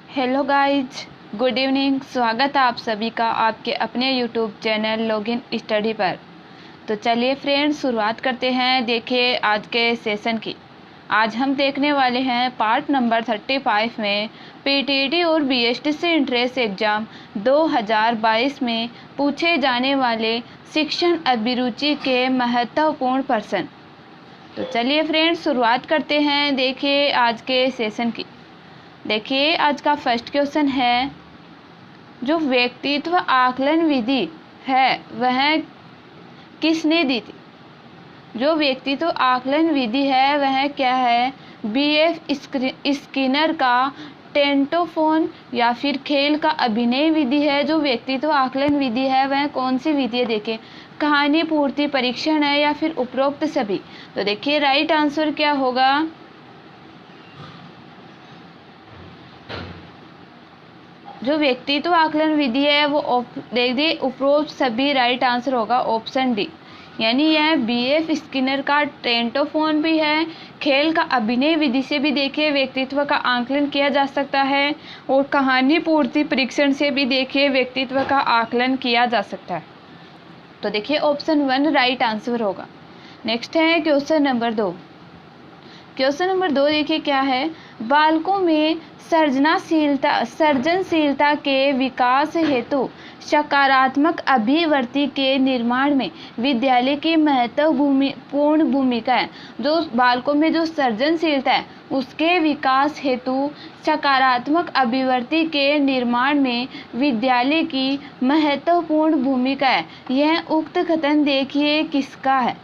Hello guys, good evening. स्वागत है आप सभी का आपके अपने यूट्यूब चैनल लॉगिन स्टडी पर। तो चलिए फ्रेंड्स, शुरुआत करते हैं। देखिए आज के सेशन की। आज हम देखने वाले हैं पार्ट नंबर 35 में पीटीटी और बीएसटीसी एंट्रेंस एग्ज़ाम 2022 में पूछे जाने वाले शिक्षण अभिरुचि के महत्वपूर्ण प्रश्न। तो चलिए फ्रेंड्स, शुरुआत करते हैं। देखिए आज के सेशन की। देखिए आज का फर्स्ट क्वेश्चन है, जो व्यक्तित्व आकलन विधि है वह किसने दी थी? जो व्यक्तित्व आकलन विधि है वह क्या है? बीएफ स्किनर का टेंटोफोन या फिर खेल का अभिनय विधि है। जो व्यक्तित्व आकलन विधि है वह कौन सी विधि है? देखिए कहानी पूर्ति परीक्षण है या फिर उपरोक्त सभी। तो देखिए राइट आंसर क्या होगा? जो व्यक्तित्व आकलन विधि है वो देख दिए उपरोक्त सभी राइट आंसर होगा ऑप्शन डी। यानी यह बीएफ स्किनर का टेंटोफोन भी है, खेल का अभिनय विधि से भी देखिए व्यक्तित्व का आकलन किया जा सकता है, और कहानी पूर्ति परीक्षण से भी देखिए व्यक्तित्व का आकलन किया जा सकता है। तो देखिए ऑप्शन 1 राइट आंसर होगा। नेक्स्ट है क्वेश्चन नंबर 2। क्वेश्चन नंबर 2 देखिए क्या है? बालकों में सृजनशीलता के विकास हेतु सकारात्मक अभिवृत्ति के निर्माण में विद्यालय की महत्वपूर्ण भूमिका है। जो बालकों में जो सृजनशीलता है उसके विकास हेतु सकारात्मक अभिवृत्ति के निर्माण में विद्यालय की महत्वपूर्ण भूमिका है। यह उक्त कथन देखिए किसका है?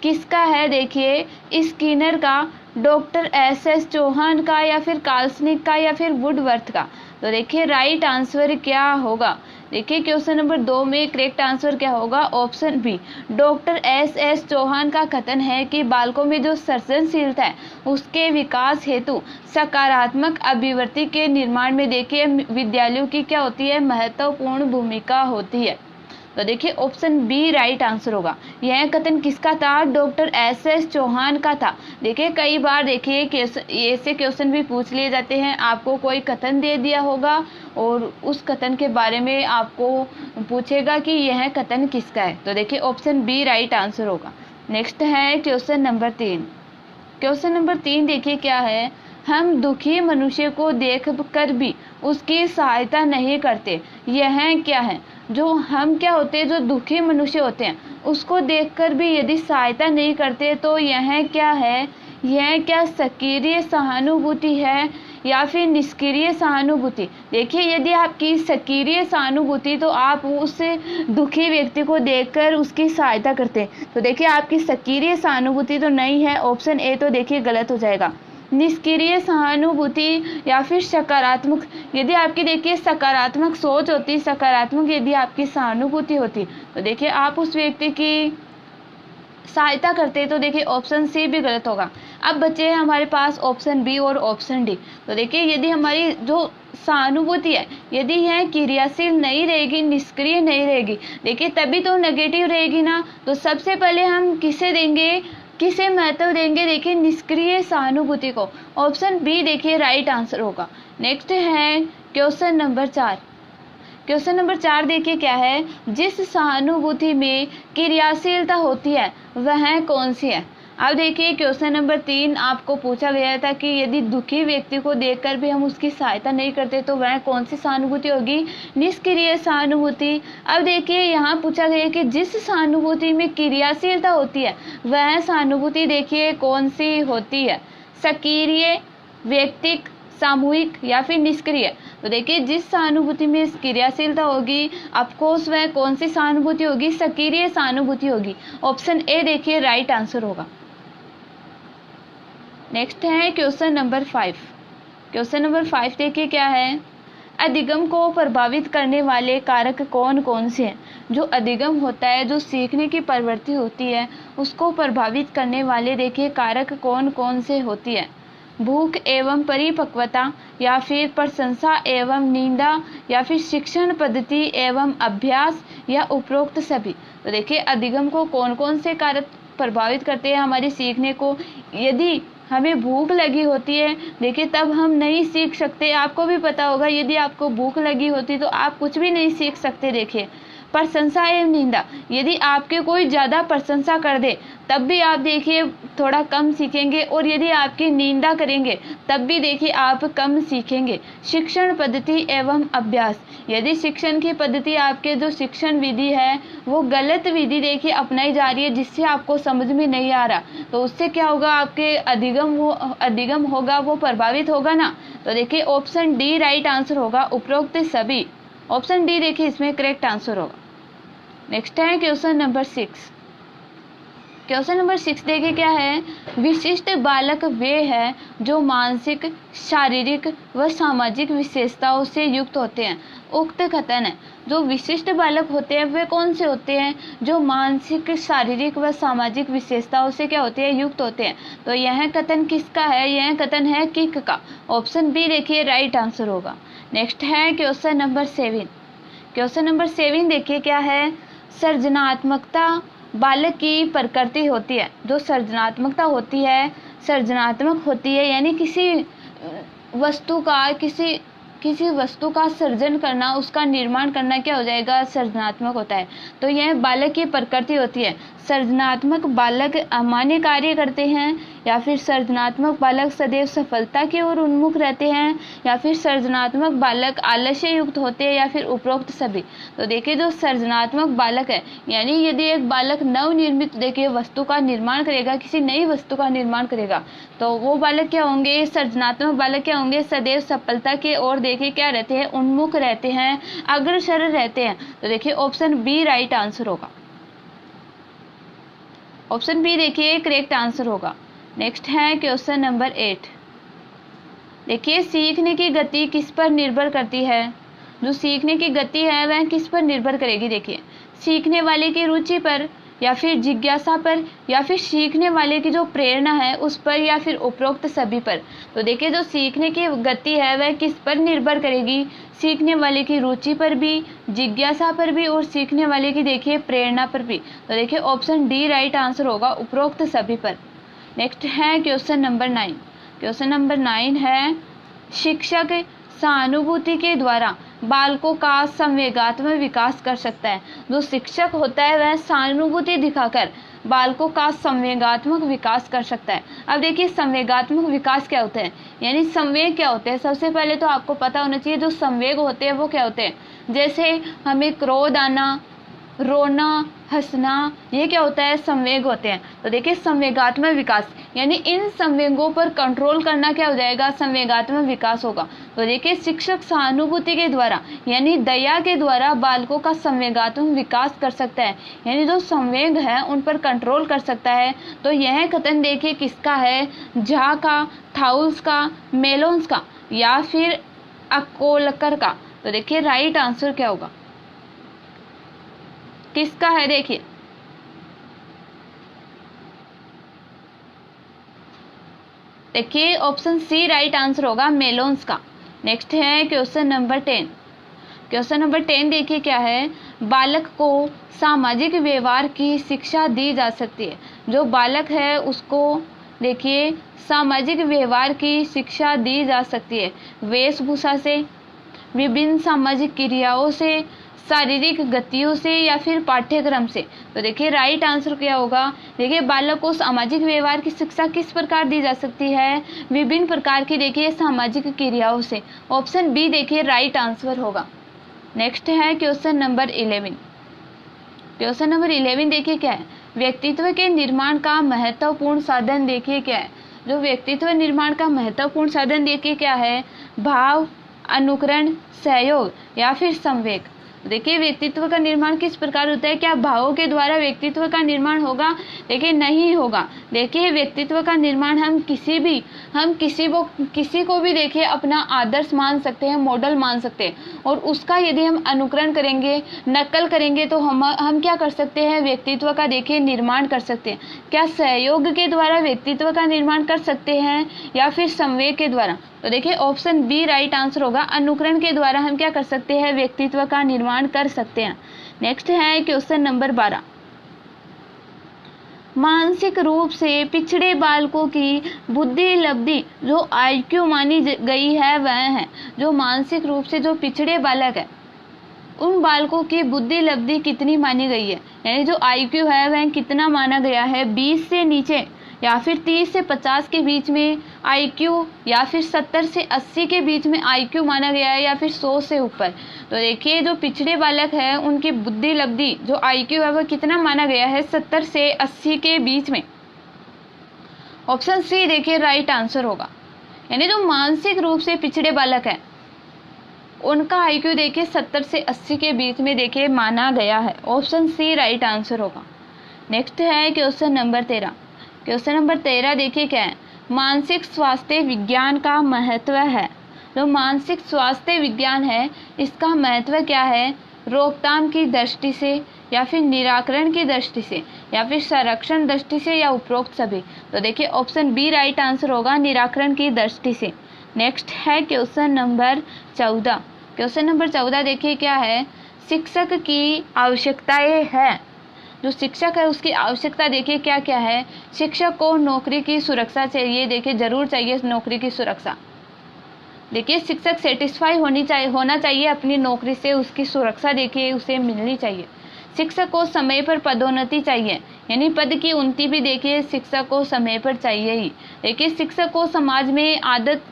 किसका है? देखिए स्किनर का, डॉक्टर एस चौहान का, या फिर काल्सनिक का, या फिर वुडवर्थ का। तो देखिए राइट आंसर क्या होगा? देखिए क्वेश्चन नंबर 2 में करेक्ट आंसर क्या होगा? Option B doctor S Chauhan का कथन है कि बालकों में जो सृजनशीलता है उसके विकास हेतु सकारात्मक अभिवृत्ति के निर्माण में देखिए विद्यालयों की क्या होती है? महत्वपूर्ण भूमिका होती है। तो देखिए ऑप्शन बी राइट आंसर होगा। यह कथन किसका था? डॉक्टर एस चौहान का था। देखिए कई बार देखिए ऐसे क्वेश्चन भी पूछ लिए जाते हैं, आपको कोई कथन दे दिया होगा और उस कथन के बारे में आपको पूछेगा कि यह कथन किसका है। तो देखिए ऑप्शन बी राइट आंसर होगा। नेक्स्ट है क्वेश्चन नंबर 3। क्वेश्चन नंबर 3 देखिए क्या है? हम दुखी मनुष्य को देख कर भी उसकी सहायता नहीं करते, यह क्या है? जो हम क्या होते हैं, जो दुखी मनुष्य होते हैं उसको देखकर भी यदि सहायता नहीं करते तो यह क्या है? यह क्या सक्रिय सहानुभूति है या फिर निष्क्रिय सहानुभूति? देखिए यदि आपकी सक्रिय सहानुभूति तो आप उस दुखी व्यक्ति को देखकर उसकी सहायता करते हैं। तो देखिए आपकी सक्रिय सहानुभूति तो नहीं है, ऑप्शन ए तो देखिए गलत हो जाएगा। निष्क्रिय सहानुभूति या फिर सकारात्मक, यदि आपकी देखिए सकारात्मक सोच होती, सकारात्मक यदि आपकी सहानुभूति होती तो देखिए आप उस व्यक्ति की सहायता करते, तो देखिए ऑप्शन सी भी गलत होगा। अब बचे हैं हमारे पास ऑप्शन बी और ऑप्शन डी। तो देखिए यदि हमारी जो सहानुभूति है यदि यह क्रियाशील नहीं रहेगी, निष्क्रिय नहीं रहेगी, देखिए तभी तो नेगेटिव रहेगी ना। तो सबसे पहले हम किसे देंगे, किसे महत्व देंगे? देखिए निष्क्रिय सहानुभूति को। ऑप्शन बी देखिए राइट आंसर होगा। नेक्स्ट है क्वेश्चन नंबर 4। क्वेश्चन नंबर 4 देखिए क्या है? जिस सहानुभूति में क्रियाशीलता होती है वह कौन सी है? अब देखिए क्वेश्चन नंबर 3 आपको पूछा गया था कि यदि दुखी व्यक्ति को देखकर भी हम उसकी सहायता नहीं करते तो वह कौन सी सहानुभूति होगी? निष्क्रिय सहानुभूति। अब देखिए यहाँ पूछा गया कि जिस सहानुभूति में क्रियाशीलता होती है वह सहानुभूति देखिए कौन सी होती है? सक्रिय, व्यक्तिक, सामूहिक या फिर निष्क्रिय? तो देखिए जिस सहानुभूति में क्रियाशीलता होगी ऑफकोर्स वह कौन सी सहानुभूति होगी? सक्रिय सहानुभूति होगी। ऑप्शन ए देखिए राइट आंसर होगा। नेक्स्ट है क्वेश्चन नंबर 5। क्वेश्चन नंबर 5 देखिए क्या है? अधिगम को प्रभावित करने वाले कारक कौन कौन से हैं? जो अधिगम होता है, जो सीखने की प्रवृत्ति होती है उसको प्रभावित करने वाले देखिए कारक कौन कौन से होती है? भूख एवं परिपक्वता, या फिर प्रशंसा एवं निंदा, या फिर शिक्षण पद्धति एवं अभ्यास, या उपरोक्त सभी। तो देखिए अधिगम को कौन कौन से कारक प्रभावित करते हैं हमारी सीखने को? यदि हमें भूख लगी होती है, देखिए तब हम नहीं सीख सकते। आपको भी पता होगा, यदि आपको भूख लगी होती तो आप कुछ भी नहीं सीख सकते। देखिए प्रशंसा एवं निंदा, यदि आपके कोई ज़्यादा प्रशंसा कर दे तब भी आप देखिए थोड़ा कम सीखेंगे, और यदि आपकी निंदा करेंगे तब भी देखिए आप कम सीखेंगे। शिक्षण पद्धति एवं अभ्यास, यदि शिक्षण की पद्धति, आपके जो शिक्षण विधि है वो गलत विधि देखिए अपनाई जा रही है, जिससे आपको समझ में नहीं आ रहा, तो उससे क्या होगा, आपके अधिगम होगा वो प्रभावित होगा ना। तो देखिए ऑप्शन डी राइट आंसर होगा, उपरोक्त सभी। ऑप्शन डी देखिए इसमें करेक्ट आंसर होगा। नेक्स्ट है क्वेश्चन नंबर 6। क्वेश्चन नंबर 6 देखिए क्या है, विशिष्ट बालक वे हैं जो मानसिक, शारीरिक व सामाजिक विशेषताओं से युक्त होते हैं। उक्त कथन है, जो विशिष्ट बालक होते हैं वे कौन से होते हैं, जो मानसिक, शारीरिक व सामाजिक विशेषताओं से क्या होते हैं, युक्त होते हैं। तो यह कथन किसका है, यह कथन है किक का। ऑप्शन बी देखिए राइट आंसर होगा। नेक्स्ट है क्वेश्चन नंबर 7। क्वेश्चन नंबर 7 देखिए क्या है, सृजनात्मकता बालक की प्रकृति होती है। जो सृजनात्मकता होती है, सृजनात्मक होती है यानी किसी वस्तु का सृजन करना, उसका निर्माण करना क्या हो जाएगा, सृजनात्मक होता है। तो यह बालक की प्रकृति होती है। सृजनात्मक बालक अमान्य कार्य करते हैं, या फिर सृजनात्मक बालक सदैव सफलता की ओर उन्मुख रहते हैं, या फिर सृजनात्मक बालक आलस्य युक्त होते हैं, या फिर उपरोक्त सभी। तो देखिए जो सृजनात्मक बालक है, यानी यदि एक बालक नवनिर्मित देखिए वस्तु का निर्माण करेगा, किसी नई वस्तु का निर्माण करेगा, तो वो बालक क्या होंगे, सृजनात्मक बालक क्या होंगे, सदैव सफलता की ओर देखिए क्या रहते हैं, उन्मुख रहते हैं, अग्रसर रहते हैं। तो देखिए ऑप्शन बी राइट आंसर होगा। ऑप्शन बी देखिए करेक्ट आंसर होगा। नेक्स्ट है क्वेश्चन नंबर 8। देखिए सीखने की गति किस पर निर्भर करती है। जो सीखने की गति है वह किस पर निर्भर करेगी, देखिए सीखने वाले की रुचि पर, या फिर जिज्ञासा पर, या फिर सीखने वाले की जो प्रेरणा है उस पर, या फिर उपरोक्त सभी पर। तो देखिए जो सीखने की गति है वह किस पर निर्भर करेगी, सीखने वाले की रुचि पर भी, जिज्ञासा पर भी, और सीखने वाले की देखिए प्रेरणा पर भी। तो देखिए ऑप्शन डी राइट आंसर होगा, उपरोक्त सभी पर। नेक्स्ट है क्वेश्चन नंबर 9। क्वेश्चन नंबर 9 है, शिक्षक सहानुभूति के द्वारा बालकों का संवेगात्मक विकास कर सकता है। जो शिक्षक होता है वह सहानुभूति दिखाकर बालकों का संवेगात्मक विकास कर सकता है। अब देखिए संवेगात्मक विकास क्या होता है, यानी संवेग क्या होते हैं। सबसे पहले तो आपको पता होना चाहिए जो संवेग होते हैं वो क्या होते हैं। जैसे हमें क्रोध आना, रोना, हंसना, ये क्या होता है, संवेग होते हैं। तो देखिए संवेगात्मक विकास यानी इन संवेगों पर कंट्रोल करना क्या हो जाएगा, संवेगात्मक विकास होगा। तो देखिए शिक्षक सहानुभूति के द्वारा यानी दया के द्वारा बालकों का संवेगात्मक विकास कर सकता है, यानी जो संवेग है उन पर कंट्रोल कर सकता है। तो यह कथन देखिए किसका है, झा का, थाउल्स का, मेलोन्स का, या फिर अकोलकर का। तो देखिए राइट आंसर क्या होगा, किसका है, देखिए ऑप्शन सी राइट आंसर होगा, मेलोन्स का। नेक्स्ट है क्वेश्चन नंबर 10। क्वेश्चन नंबर 10 देखिए क्या है, बालक को सामाजिक व्यवहार की शिक्षा दी जा सकती है। जो बालक है उसको देखिए सामाजिक व्यवहार की शिक्षा दी जा सकती है, वेशभूषा से, विभिन्न सामाजिक क्रियाओं से, शारीरिक गतियों से, या फिर पाठ्यक्रम से। तो देखिए राइट आंसर क्या होगा, देखिए बालक को सामाजिक व्यवहार की शिक्षा किस प्रकार दी जा सकती है, विभिन्न प्रकार की देखिए सामाजिक क्रियाओं से। ऑप्शन बी देखिए राइट आंसर होगा। नेक्स्ट है क्वेश्चन नंबर 11। क्वेश्चन नंबर 11 देखिए क्या है, व्यक्तित्व के निर्माण का महत्वपूर्ण साधन देखिए क्या है। जो व्यक्तित्व निर्माण का महत्वपूर्ण साधन देखिए क्या है, भाव, अनुकरण, सहयोग, या फिर संवेग। देखिए व्यक्तित्व का निर्माण किस प्रकार होता है, क्या भावों के द्वारा व्यक्तित्व का निर्माण होगा, देखिए नहीं होगा। देखिए व्यक्तित्व का निर्माण हम किसी को भी देखिए अपना आदर्श मान सकते हैं, मॉडल मान सकते हैं, और उसका यदि हम अनुकरण करेंगे, नकल करेंगे, तो हम क्या कर सकते हैं, व्यक्तित्व का देखिए निर्माण कर सकते हैं। क्या सहयोग के द्वारा व्यक्तित्व का निर्माण कर सकते हैं, या फिर संवेग के द्वारा। तो देखिए ऑप्शन बी राइट आंसर होगा, अनुकरण के द्वारा हम क्या कर सकते हैं, व्यक्तित्व का निर्माण कर सकते हैं। नेक्स्ट है क्वेश्चन नंबर 12। मानसिक रूप से पिछड़े बालकों की बुद्धि लब्धि जो आईक्यू मानी गई है वह है, जो मानसिक रूप से जो पिछड़े बालक है उन बालकों की बुद्धि लब्धि कितनी मानी गई है, यानी जो आईक्यू है वह कितना माना गया है, 20 से नीचे या फिर 30 से 50 के बीच में आईक्यू, या फिर 70 से 80 के बीच में आईक्यू माना गया है, या फिर 100 से ऊपर। तो देखिए जो पिछड़े बालक है उनकी बुद्धि लब्धि जो आईक्यू है वह कितना माना गया है, 70 से 80 के बीच में। ऑप्शन सी देखिए राइट आंसर होगा, यानी जो मानसिक रूप से पिछड़े बालक है उनका आईक्यू देखिए 70 से 80 के बीच में देखिए माना गया है। ऑप्शन सी राइट आंसर होगा। नेक्स्ट है क्वेश्चन नंबर 13। क्वेश्चन नंबर 13 देखिए क्या है, मानसिक स्वास्थ्य विज्ञान का महत्व है। जो मानसिक स्वास्थ्य विज्ञान है इसका महत्व क्या है, रोकथाम की दृष्टि से या फिर निराकरण की दृष्टि से या फिर संरक्षण दृष्टि से या उपरोक्त सभी। तो देखिए ऑप्शन बी राइट आंसर होगा, निराकरण की दृष्टि से। नेक्स्ट है क्वेश्चन नंबर 14। क्वेश्चन नंबर 14 देखिए क्या है, शिक्षक की आवश्यकताएं है। जो शिक्षक है उसकी आवश्यकता देखिए क्या क्या है, शिक्षक को नौकरी की सुरक्षा चाहिए, देखिए जरूर चाहिए नौकरी की सुरक्षा। देखिए शिक्षक सेटिस्फाई होना चाहिए अपनी नौकरी से, उसकी सुरक्षा देखिए उसे मिलनी चाहिए। शिक्षक को समय पर पदोन्नति चाहिए, यानी पद की उन्नति भी देखिए शिक्षक को समय पर चाहिए ही। देखिए शिक्षक को समाज में आदत,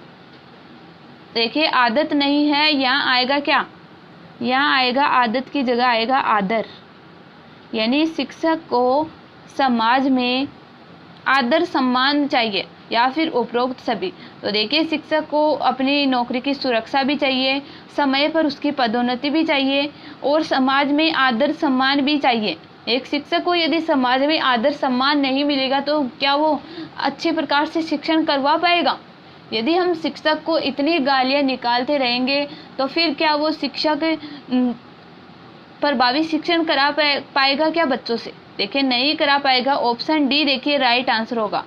देखिए आदत नहीं है, यहाँ आएगा क्या, यहाँ आएगा आदत की जगह आएगा आदर, यानी शिक्षक को समाज में आदर सम्मान चाहिए या फिर उपरोक्त सभी। तो देखिए शिक्षक को अपनी नौकरी की सुरक्षा भी चाहिए, समय पर उसकी पदोन्नति भी चाहिए और समाज में आदर सम्मान भी चाहिए। एक शिक्षक को यदि समाज में आदर सम्मान नहीं मिलेगा तो क्या वो अच्छे प्रकार से शिक्षण करवा पाएगा। यदि हम शिक्षक को इतनी गालियां निकालते रहेंगे तो फिर क्या वो शिक्षक प्रभावी शिक्षण करा पाएगा क्या बच्चों से, देखिए नहीं करा पाएगा। ऑप्शन डी देखिए राइट आंसर होगा।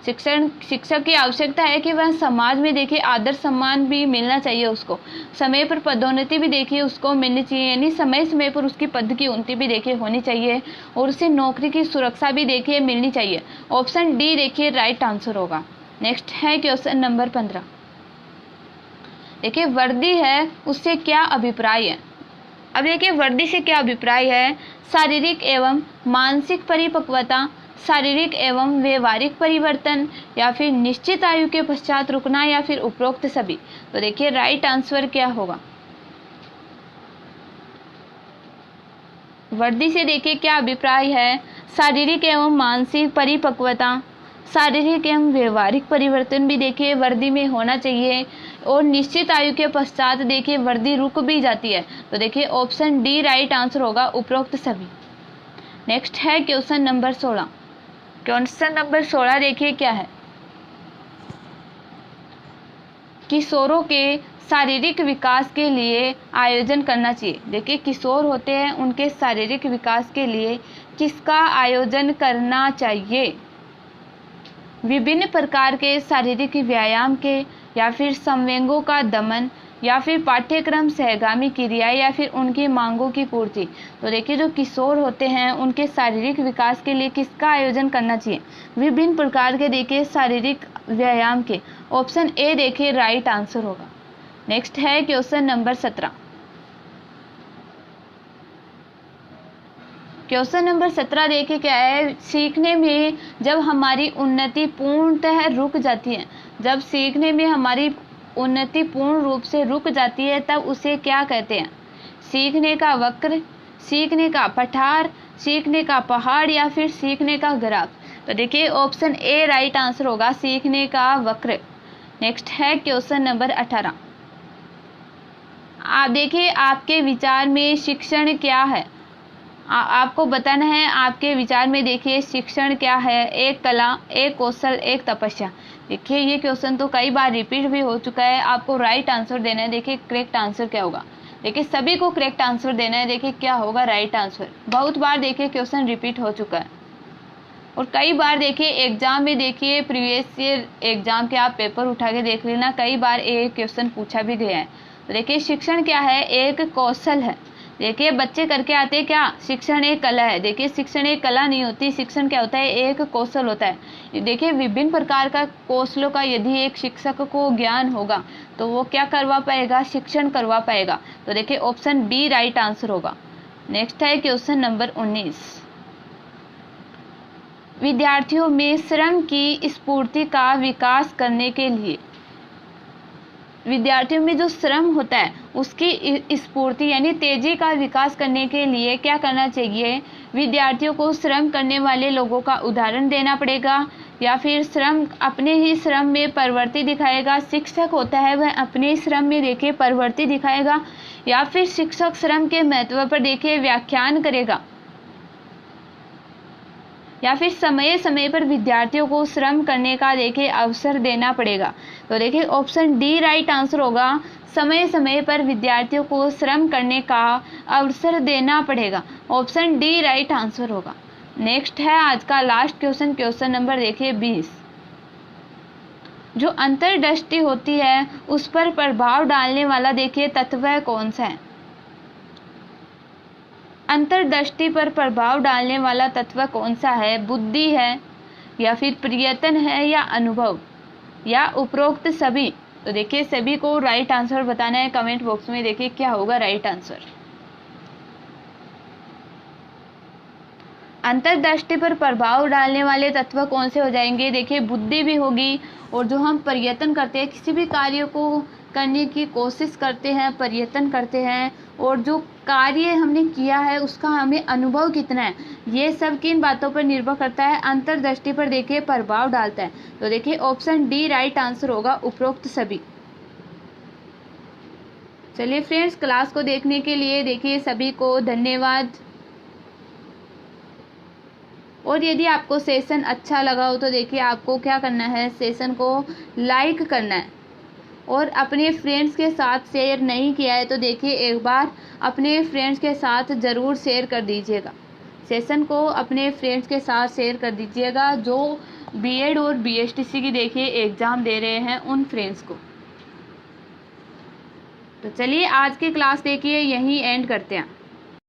शिक्षक की आवश्यकता है कि वह समाज में देखिए आदर सम्मान भी मिलना चाहिए, उसको समय पर पदोन्नति भी देखिए उसको मिलनी चाहिए, यानी समय समय पर उसकी पद की उन्नति भी देखिए होनी चाहिए और उसे नौकरी की सुरक्षा भी देखिए मिलनी चाहिए। ऑप्शन डी देखिए राइट आंसर होगा। नेक्स्ट है क्वेश्चन नंबर 15। देखिए वर्दी है उससे क्या अभिप्राय है। अब देखिए वर्दी से क्या अभिप्राय है, शारीरिक एवं मानसिक परिपक्वता, शारीरिक एवं व्यवहारिक परिवर्तन, या फिर निश्चित आयु के पश्चात रुकना, या फिर उपरोक्त सभी। तो देखिए राइट आंसर क्या होगा, वर्दी से देखिए क्या अभिप्राय है, शारीरिक एवं मानसिक परिपक्वता, शारीरिक एवं व्यवहारिक परिवर्तन भी देखिए वर्दी में होना चाहिए और निश्चित आयु के पश्चात देखिए वर्दी रुक भी जाती है। तो देखिए ऑप्शन डी राइट आंसर होगा, उपरोक्त सभी। नेक्स्ट है क्वेश्चन नंबर 16। क्वेश्चन नंबर 16 देखिए क्या है, किशोरों के शारीरिक विकास के लिए आयोजन करना चाहिए। देखिए किशोर होते हैं उनके शारीरिक विकास के लिए किसका आयोजन करना चाहिए, विभिन्न प्रकार के शारीरिक व्यायाम के, या फिर संवेगों का दमन, या फिर पाठ्यक्रम सहगामी क्रिया, या फिर उनकी मांगों की पूर्ति। तो देखिए जो किशोर होते हैं उनके शारीरिक विकास के लिए किसका आयोजन करना चाहिए, विभिन्न प्रकार के देखिए शारीरिक व्यायाम के। ऑप्शन ए देखिए राइट आंसर होगा। नेक्स्ट है क्वेश्चन नंबर 17। क्वेश्चन नंबर 17 देखिए क्या है, सीखने में जब हमारी उन्नति पूर्णतः रुक जाती है, जब सीखने में हमारी उन्नति पूर्ण रूप से रुक जाती है तब उसे क्या कहते हैं, सीखने का वक्र, सीखने का पठार, सीखने का पहाड़, या फिर सीखने का ग्राफ। तो देखिए ऑप्शन ए राइट आंसर होगा, सीखने का वक्र। नेक्स्ट है क्वेश्चन नंबर 18। आप देखिए आपके विचार में शिक्षण क्या है, आपको बताना है आपके विचार में देखिए शिक्षण क्या है, एक कला, एक कौशल, एक तपस्या। देखिए ये क्वेश्चन तो कई बार रिपीट भी हो चुका है, आपको राइट आंसर देना है। देखिए करेक्ट आंसर क्या होगा, देखिए सभी को करेक्ट आंसर देना है। देखिए क्या होगा राइट आंसर, बहुत बार देखिए क्वेश्चन रिपीट हो चुका है और कई बार देखिए एग्जाम में देखिए प्रीवियस ईयर एग्जाम के आप पेपर उठा के देख लेना, कई बार ये क्वेश्चन पूछा भी गया है। तो देखिए शिक्षण क्या है, एक कौशल है, देखिए बच्चे करके आते हैं क्या, शिक्षण एक कला है। देखिए शिक्षण एक कला नहीं होती, शिक्षण क्या होता है, एक कौशल होता है। देखिए विभिन्न प्रकार का कौशलों का यदि एक शिक्षक को ज्ञान होगा तो वो क्या करवा पाएगा, शिक्षण करवा पाएगा। तो देखिए ऑप्शन बी राइट आंसर होगा। नेक्स्ट है क्वेश्चन नंबर 19। विद्यार्थियों में श्रम की स्फूर्ति का विकास करने के लिए, विद्यार्थियों में जो श्रम होता है उसकी स्फूर्ति यानी तेजी का विकास करने के लिए क्या करना चाहिए, विद्यार्थियों को श्रम करने वाले लोगों का उदाहरण देना पड़ेगा, या फिर श्रम अपने ही श्रम में प्रवृत्ति दिखाएगा। शिक्षक होता है वह अपने श्रम में देखिए प्रवृत्ति दिखाएगा, या फिर शिक्षक श्रम के महत्व पर देखिए व्याख्यान करेगा, या फिर समय समय पर विद्यार्थियों को श्रम करने का देखिए अवसर देना पड़ेगा। तो देखिए ऑप्शन डी राइट आंसर होगा, समय समय पर विद्यार्थियों को श्रम करने का अवसर देना पड़ेगा। ऑप्शन डी राइट आंसर होगा। नेक्स्ट है आज का लास्ट क्वेश्चन, क्वेश्चन नंबर देखिए 20। जो अंतर्दृष्टि होती है उस पर प्रभाव डालने वाला देखिए तत्व कौन सा है। अंतर्दृष्टि पर प्रभाव डालने वाला तत्व कौन सा है, बुद्धि है, या फिर प्रयत्न है, या अनुभव, या उपरोक्त सभी। तो देखिए सभी को राइट आंसर बताना है कमेंट बॉक्स में, देखिए क्या होगा राइट आंसर। अंतर्दृष्टि पर प्रभाव डालने वाले तत्व कौन से हो जाएंगे, देखिए बुद्धि भी होगी, और जो हम प्रयत्न करते हैं, किसी भी कार्य को करने की कोशिश करते हैं, प्रयत्न करते हैं, और जो कार्य हमने किया है उसका हमें अनुभव कितना है, ये सब किन बातों पर निर्भर करता है, अंतर्दृष्टि पर देखिए प्रभाव डालता है। तो देखिए ऑप्शन डी राइट आंसर होगा, उपरोक्त सभी। चलिए फ्रेंड्स, क्लास को देखने के लिए देखिए सभी को धन्यवाद। और यदि आपको सेशन अच्छा लगा हो तो देखिए आपको क्या करना है, सेशन को लाइक करना है, और अपने फ्रेंड्स के साथ शेयर नहीं किया है तो देखिए एक बार अपने फ्रेंड्स के साथ ज़रूर शेयर कर दीजिएगा। सेशन को अपने फ्रेंड्स के साथ शेयर कर दीजिएगा जो बीएड और बीएसटीसी की देखिए एग्ज़ाम दे रहे हैं उन फ्रेंड्स को। तो चलिए आज की क्लास देखिए यहीं एंड करते हैं।